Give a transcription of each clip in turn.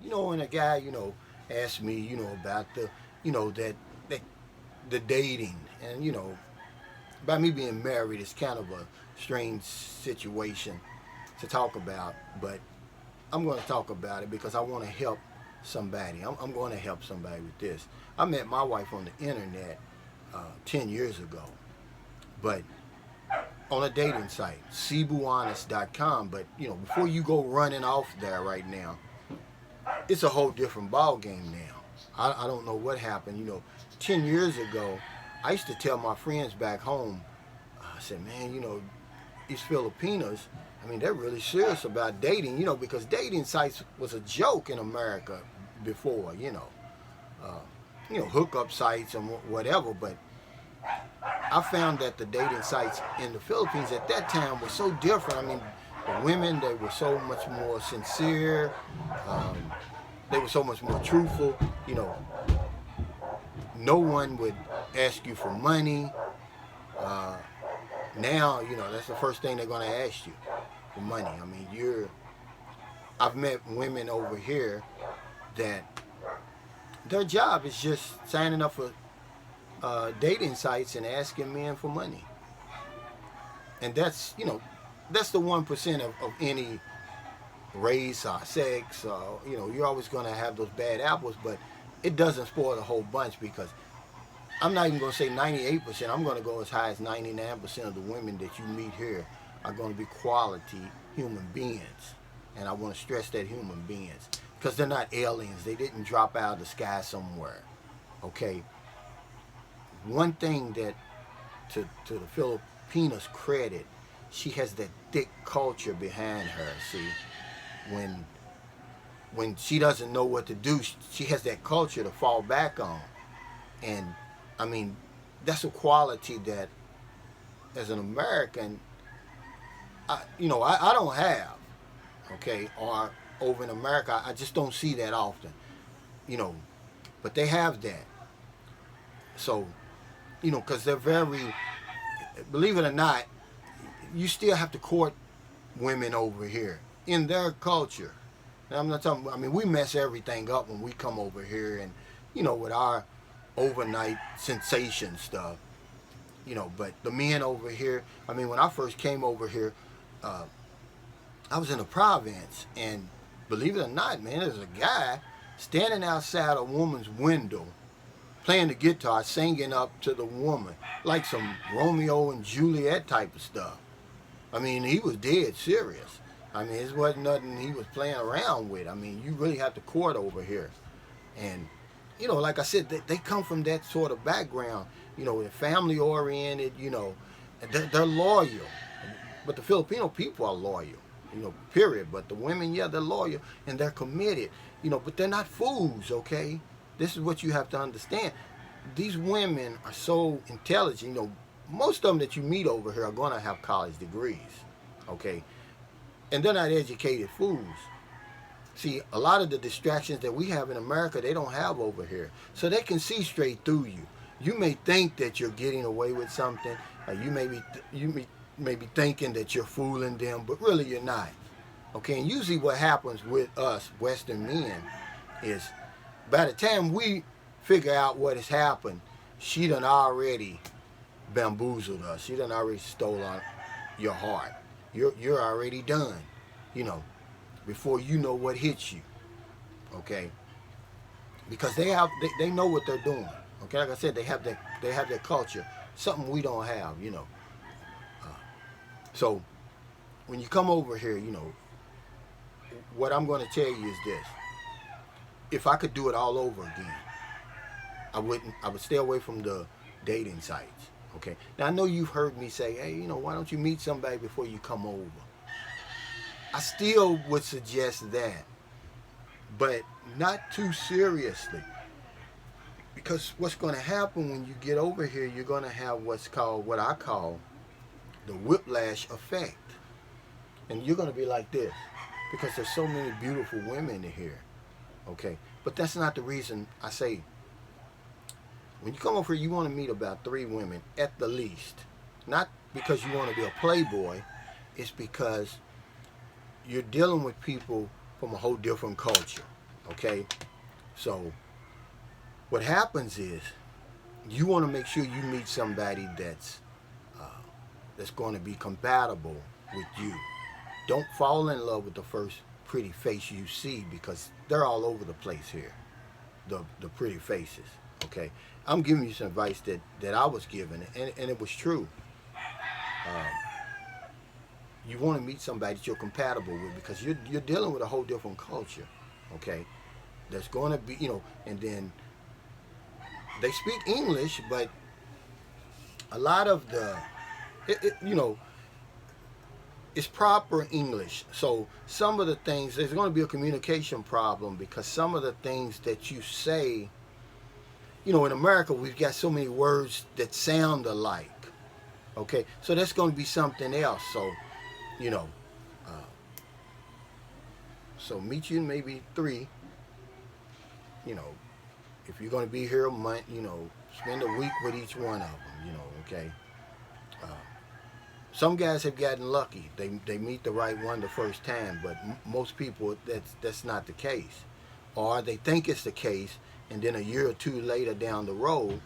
when a guy, asked me, about the, that the dating, and by me being married, it's kind of a strange situation to talk about, but I'm going to talk about it because I want to help somebody. I'm going to help somebody with this. I met my wife on the internet 10 years ago, but on a dating site, cebuhonest.com. But before you go running off there right now, it's a whole different ball game now. I don't know what happened. 10 years ago, I used to tell my friends back home, I said, man, these Filipinos, I mean, they're really serious about dating, because dating sites was a joke in America before, hookup sites and whatever. But I found that the dating sites in the Philippines at that time were so different. I mean, the women, they were so much more sincere. Um, they were so much more truthful. No one would ask you for money. Uh, Now, that's the first thing they're going to ask you for money. I mean, I've met women over here that their job is just signing up for dating sites and asking men for money. And that's the 1% of any race or sex. You're always going to have those bad apples, but it doesn't spoil the whole bunch, because I'm not even going to say 98%. I'm going to go as high as 99% of the women that you meet here are going to be quality human beings. And I want to stress that human beings, because they're not aliens. They didn't drop out of the sky somewhere. Okay? One thing that, to the Filipinas' credit, she has that thick culture behind her. See, when she doesn't know what to do, she has that culture to fall back on. And I mean, that's a quality that, as an American, I don't have. Okay, or over in America, I just don't see that often. But they have that. So, because they're very, believe it or not, you still have to court women over here in their culture. And I'm not talking. I mean, we mess everything up when we come over here, and with our overnight sensation stuff. But the men over here, I mean, when I first came over here, I was in the province, and believe it or not, man, there's a guy standing outside a woman's window playing the guitar, singing up to the woman, like some Romeo and Juliet type of stuff. I mean, he was dead serious. I mean, it wasn't nothing he was playing around with. I mean, you really have to court over here. And, like I said, they come from that sort of background. They're family oriented, they're loyal. But the Filipino people are loyal, period. But the women, yeah, they're loyal and they're committed, but they're not fools, okay? This is what you have to understand. These women are so intelligent. Most of them that you meet over here are going to have college degrees, okay? And they're not educated fools. See, a lot of the distractions that we have in America, they don't have over here. So they can see straight through you. You may think that you're getting away with something. You may be thinking that you're fooling them, but really you're not. Okay, and usually what happens with us Western men is, by the time we figure out what has happened, she done already bamboozled us. She done already stole your heart. You're already done, before you know what hits you. Okay, because they know what they're doing. Okay, like I said, they have their culture, something we don't have. So when you come over here, what I'm going to tell you is this: if I could do it all over again, I would stay away from the dating sites. Okay. Now I know you've heard me say, hey, why don't you meet somebody before you come over? I still would suggest that, but not too seriously. Because what's going to happen when you get over here, you're going to have what I call the whiplash effect. And you're going to be like this, because there's so many beautiful women in here. Okay. But that's not the reason I say, when you come over here, you want to meet about 3 women at the least. Not because you want to be a playboy. It's because you're dealing with people from a whole different culture. Okay, so what happens is you want to make sure you meet somebody that's going to be compatible with you. Don't fall in love with the first pretty face you see, because they're all over the place here. The pretty faces. Okay, I'm giving you some advice that I was given, and it was true. You want to meet somebody that you're compatible with, because you're dealing with a whole different culture. Okay, there's going to be, and then they speak English, but a lot of it's proper English. So some of the things, there's going to be a communication problem, because some of the things that you say, in America, we've got so many words that sound alike. Okay, so that's going to be something else. So, uh, so meet you in maybe 3. If you're going to be here a month, spend a week with each one of them. Okay. Some guys have gotten lucky. They meet the right one the first time, but most people, that's not the case. Or they think it's the case, and then a year or 2 later down the road,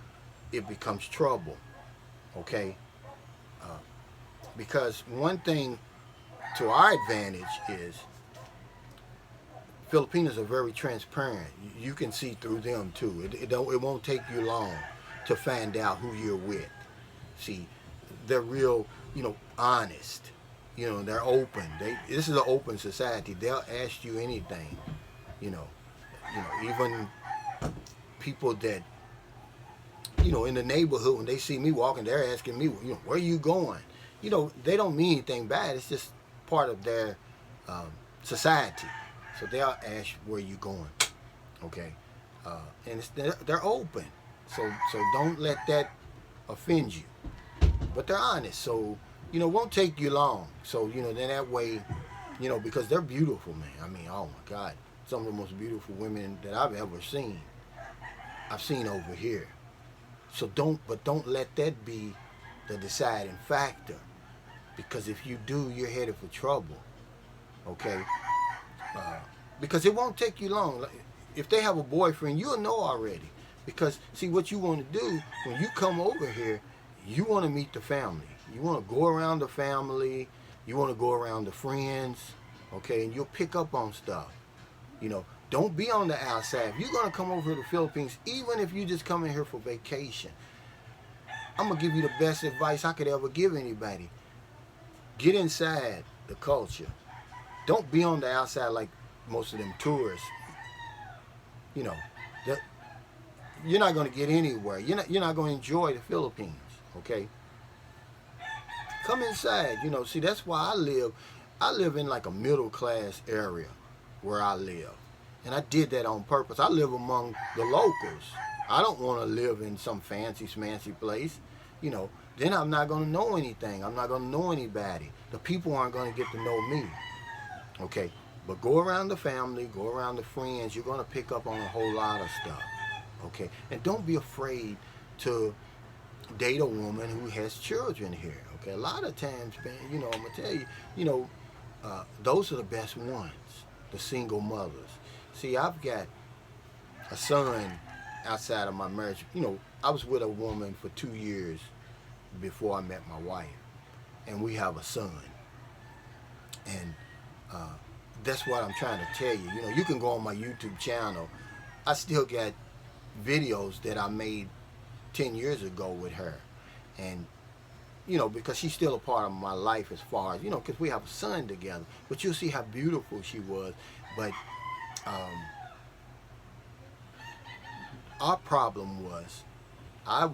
it becomes trouble. Okay? Because one thing to our advantage is Filipinos are very transparent. You can see through them too. It won't take you long to find out who you're with. See, they're real, honest. They're open. This is an open society. They'll ask you anything. Even people that, in the neighborhood, when they see me walking, they're asking me, where are you going? They don't mean anything bad. It's just part of their society. So they'll ask where you going. Okay, and they're open. So don't let that offend you. But they're honest, so it won't take you long. So then that way, because they're beautiful, man. I mean, oh my God, some of the most beautiful women that I've ever seen. I've seen over here. So don't let that be the deciding factor, because if you do, you're headed for trouble. Okay, because it won't take you long. If they have a boyfriend, you'll know already. Because see, what you want to do when you come over here, you want to meet the family. You want to go around the family. You want to go around the friends. Okay, and you'll pick up on stuff. Don't be on the outside. If you're going to come over to the Philippines, even if you just come in here for vacation, I'm going to give you the best advice I could ever give anybody. Get inside the culture. Don't be on the outside like most of them tourists. You're not going to get anywhere. You're not going to enjoy the Philippines. Okay? Come inside. See, that's why I live in like a middle class area where I live. And I did that on purpose. I live among the locals. I don't want to live in some fancy smancy place. Then I'm not going to know anything. I'm not going to know anybody. The people aren't going to get to know me. Okay? But go around the family, go around the friends. You're going to pick up on a whole lot of stuff. Okay? And don't be afraid to date a woman who has children here. Okay? A lot of times, man, I'm going to tell you, those are the best ones, the single mothers. See, I've got a son outside of my marriage. I was with a woman for 2 years before I met my wife, and we have a son. And that's what I'm trying to tell you. You can go on my YouTube channel. I still got videos that I made 10 years ago with her. And, because she's still a part of my life as far as, because we have a son together. But you'll see how beautiful she was. But our problem was, I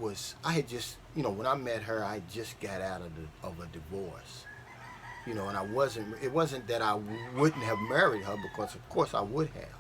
had just, when I met her, I just got out of a divorce. And it wasn't that I wouldn't have married her, because of course I would have.